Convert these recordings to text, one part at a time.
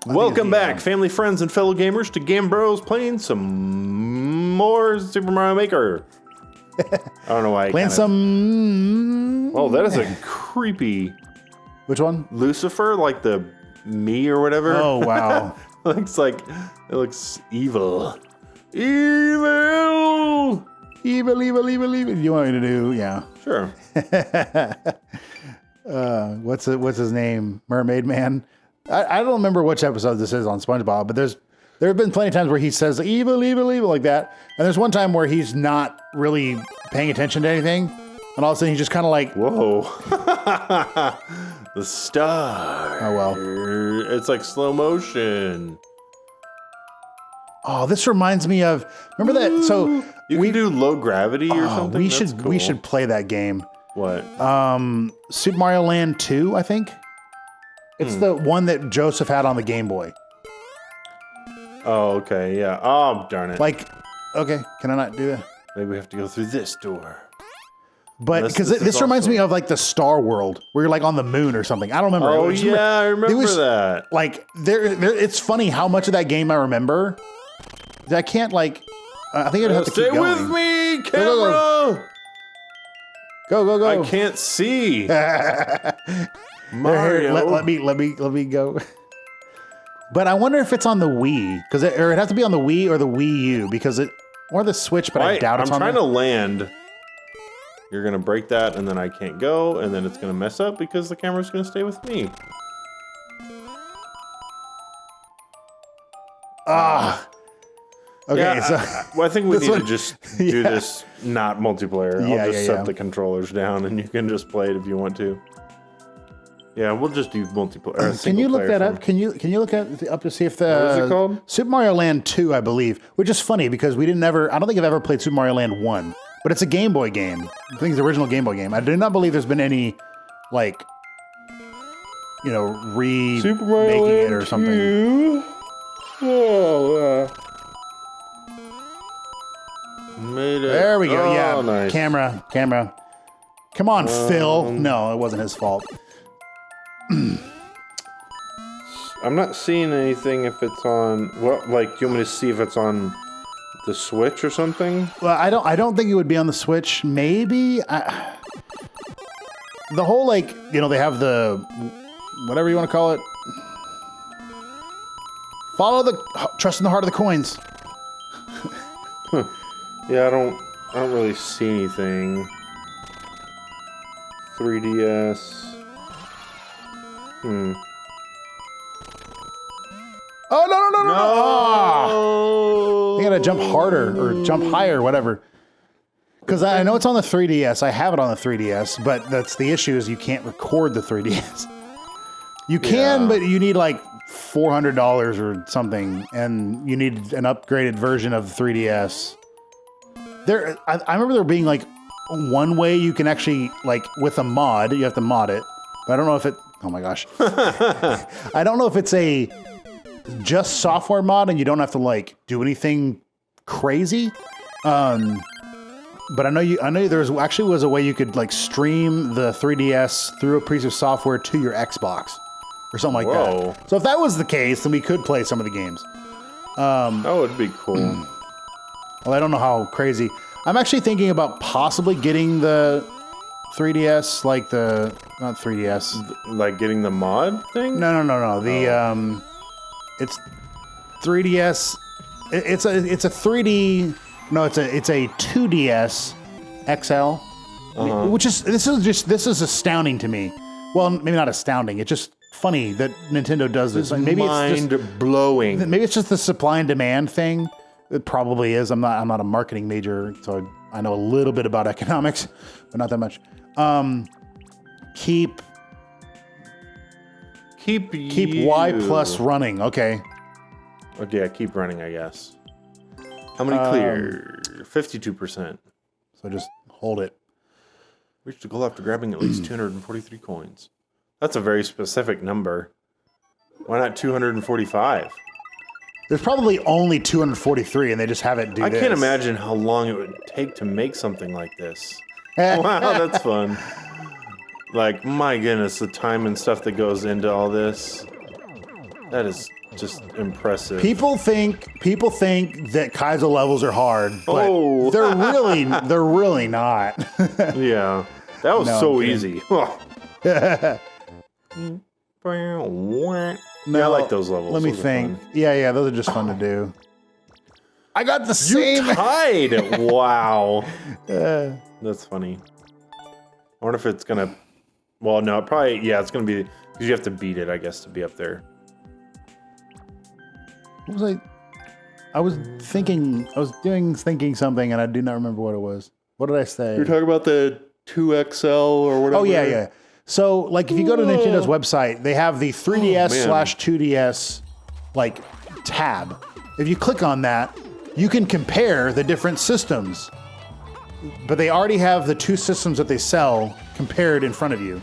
Welcome back, family, friends, and fellow gamers, to Game Bros playing some more Super Mario Maker. I don't know why. Playing some. Oh, that is a creepy. Which one? Lucifer, like the me or whatever. Oh wow! Looks like it looks evil. Evil. Evil. You want me to do? Yeah. Sure. What's his name? Mermaid Man. I don't remember which episode this is on SpongeBob, but there have been plenty of times where he says evil like that. And there's one time where he's not really paying attention to anything, and all of a sudden he's just kind of like, whoa, the star. Oh well, it's like slow motion. Oh, this reminds me of, remember that? So we do low gravity or something. We should play that game. What? Super Mario Land 2, I think. It's the one that Joseph had on the Game Boy. Oh, okay, yeah. Oh, darn it. Like, okay, can I not do that? Maybe we have to go through this door. But because this reminds me of like the Star World, where you're like on the moon or something. I don't remember. Oh yeah, I remember that. Like it's funny how much of that game I remember. I can't like. I think I'd have to keep going. Stay with me, camera. Go. I can't see. Mario. Let me go. But I wonder if it's on the Wii, because it has to be on the Wii or the Wii U, or the Switch. But I doubt it's on. I'm trying to land. You're gonna break that, and then I can't go, and then it's gonna mess up because the camera's gonna stay with me. Okay, yeah, so I think we need to just do this not multiplayer. Yeah, I'll just set the controllers down, and you can just play it if you want to. Yeah, we'll just do multiplayer. Can you look that up? Can you look up to see if the what is it called? Super Mario Land 2, I believe, which is funny because I don't think I've ever played Super Mario Land 1, but it's a Game Boy game. I think it's the original Game Boy game. I do not believe there's been any like remaking it or something. 2? Oh, made it. There we go. Oh, yeah, nice. Camera. Come on, Phil. No, it wasn't his fault. I'm not seeing anything if it's on. Well, like, do you want me to see if it's on the Switch or something? Well, I don't think it would be on the Switch. Maybe the whole they have the whatever you want to call it. Trust in the heart of the coins. Yeah, I don't really see anything. 3DS. Oh no! You gotta jump harder or jump higher, whatever. Because I know it's on the 3DS. I have it on the 3DS, but that's the issue is you can't record the 3DS. You can, but you need like $400 or something, and you need an upgraded version of the 3DS. I remember there being like one way you can actually with a mod. You have to mod it, but I don't know if it. Oh my gosh, I don't know if it's a just software mod and you don't have to do anything crazy. But I know there was a way you could stream the 3DS through a piece of software to your Xbox or something like that. So if that was the case, then we could play some of the games. That would be cool. Well, I don't know how crazy. I'm actually thinking about possibly getting the 3DS, not 3DS. Like getting the mod thing? No. It's 3DS. It's a 3D. No, it's a 2DS XL, which is this is astounding to me. Well, maybe not astounding. It's just funny that Nintendo does this. Maybe it's just blowing. Maybe it's just the supply and demand thing. It probably is. I'm not a marketing major, so I know a little bit about economics, but not that much. Keep Y plus running. Okay. Oh, yeah, keep running, I guess. How many clear? 52%. So just hold it. Reach the goal after grabbing at least 243 coins. That's a very specific number. Why not 245? There's probably only 243, and they just have it do this. I can't imagine how long it would take to make something like this. Wow, that's fun. My goodness, the time and stuff that goes into all this. That is just impressive. People think that Kaizo levels are hard, but Oh. they're really not. Yeah. That was No, so I'm easy. Yeah, I like those levels. Let me Those are think. fun. Yeah, those are just fun to do. I got the You same. tied. Wow. That's funny. I wonder if it's gonna. Well, no, probably. Yeah, it's gonna be because you have to beat it, I guess, to be up there. What was I was thinking. I was thinking something, and I do not remember what it was. What did I say? You're talking about the 2XL or whatever. Oh yeah. So like if you go to Nintendo's website, they have the 3DS/2DS like tab. If you click on that, you can compare the different systems. But they already have the two systems that they sell compared in front of you.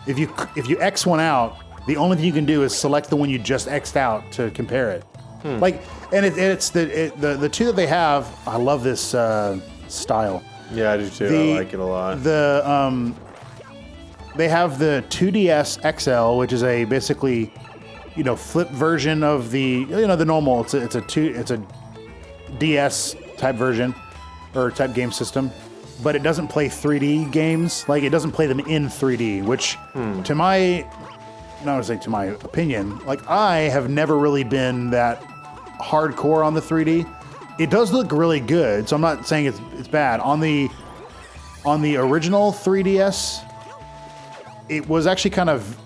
If you X one out, the only thing you can do is select the one you just X'd out to compare it. Like, and it's the two that they have. I love this style. Yeah, I do too. I like it a lot. They have the 2DS XL, which is a basically, flip version of the the normal. It's a DS type version or type game system, but it doesn't play 3D games. Like it doesn't play them in 3D, which to my opinion, like I have never really been that hardcore on the 3D. It does look really good, so I'm not saying it's bad. On the original 3DS, it was actually kind of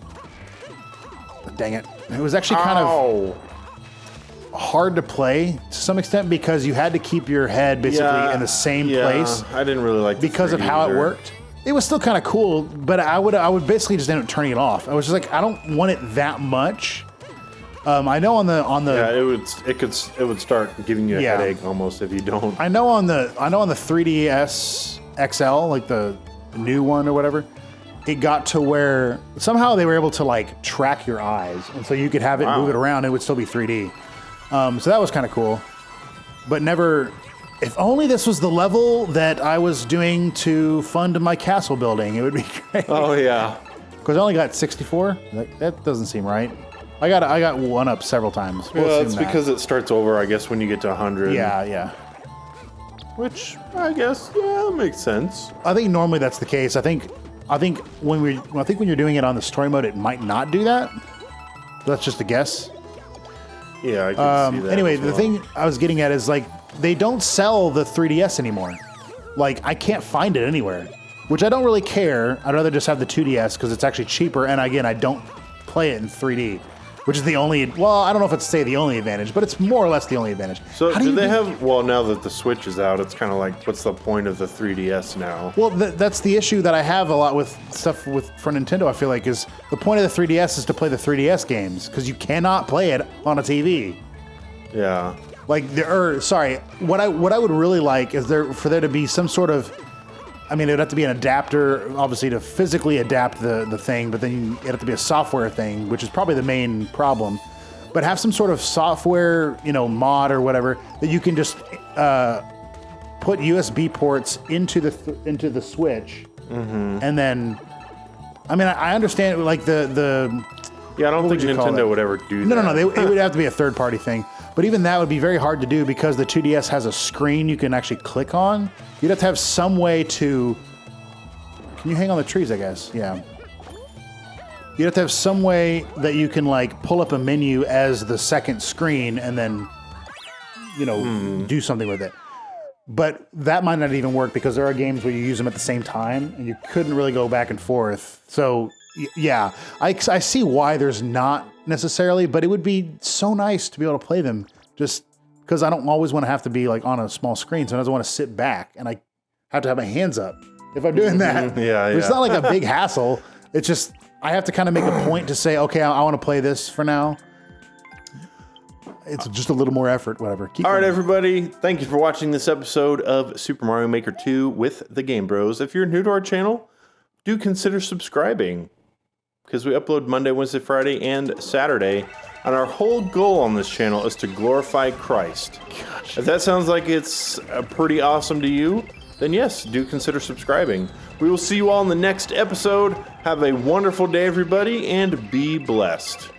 hard to play to some extent because you had to keep your head basically in the same place. I didn't really like because of how it worked. It was still kind of cool, but I would basically just end up turning it off. I was just like, I don't want it that much. I know on the it would start giving you a headache almost if you don't. I know on the 3DS XL, like the new one or whatever, it got to where somehow they were able to like track your eyes, and so you could have it move it around, and it would still be 3D. So that was kind of cool, but never. If only this was the level that I was doing to fund my castle building, it would be great. Oh yeah, because I only got 64. That doesn't seem right. I got one up several times. We'll it's because it starts over, I guess, when you get to 100. Yeah. Which I guess that makes sense. I think normally that's the case. I think when you're doing it on the story mode, it might not do that. That's just a guess. Yeah, I can see that. Anyway, as well. the thing I was getting at is like they don't sell the 3DS anymore. Like I can't find it anywhere, which I don't really care. I'd rather just have the 2DS because it's actually cheaper. And again, I don't play it in 3D, which is the only. Well, I don't know if it's the only advantage, but it's more or less the only advantage. So do they have? Well, now that the Switch is out, it's kind of like, what's the point of the 3DS now? Well, that's the issue that I have a lot with stuff for Nintendo. I feel like is the point of the 3DS is to play the 3DS games because you cannot play it on a TV. Yeah. Like what I would really like is for there to be some sort of. I mean, it would have to be an adapter, obviously, to physically adapt the thing, but then it'd have to be a software thing, which is probably the main problem. But have some sort of software, mod or whatever that you can just put USB ports into the Switch, and then, I mean, I understand like the. Yeah, I don't think Nintendo would ever do that. No. It would have to be a third-party thing. But even that would be very hard to do because the 2DS has a screen you can actually click on. You'd have to have some way to... Can you hang on the trees, I guess? Yeah. You'd have to have some way that you can, like, pull up a menu as the second screen and then, do something with it. But that might not even work because there are games where you use them at the same time and you couldn't really go back and forth. So... Yeah, I see why there's not necessarily, but it would be so nice to be able to play them just because I don't always want to have to be like on a small screen. Sometimes I want to sit back and I have to have my hands up if I'm doing that. Yeah. It's not like a big hassle. It's just I have to kind of make a point to say, okay, I want to play this for now. It's just a little more effort, whatever. All right, everybody. Thank you for watching this episode of Super Mario Maker 2 with the Game Bros. If you're new to our channel, do consider subscribing. Because we upload Monday, Wednesday, Friday, and Saturday. And our whole goal on this channel is to glorify Christ. Gosh. If that sounds like it's pretty awesome to you, then yes, do consider subscribing. We will see you all in the next episode. Have a wonderful day, everybody, and be blessed.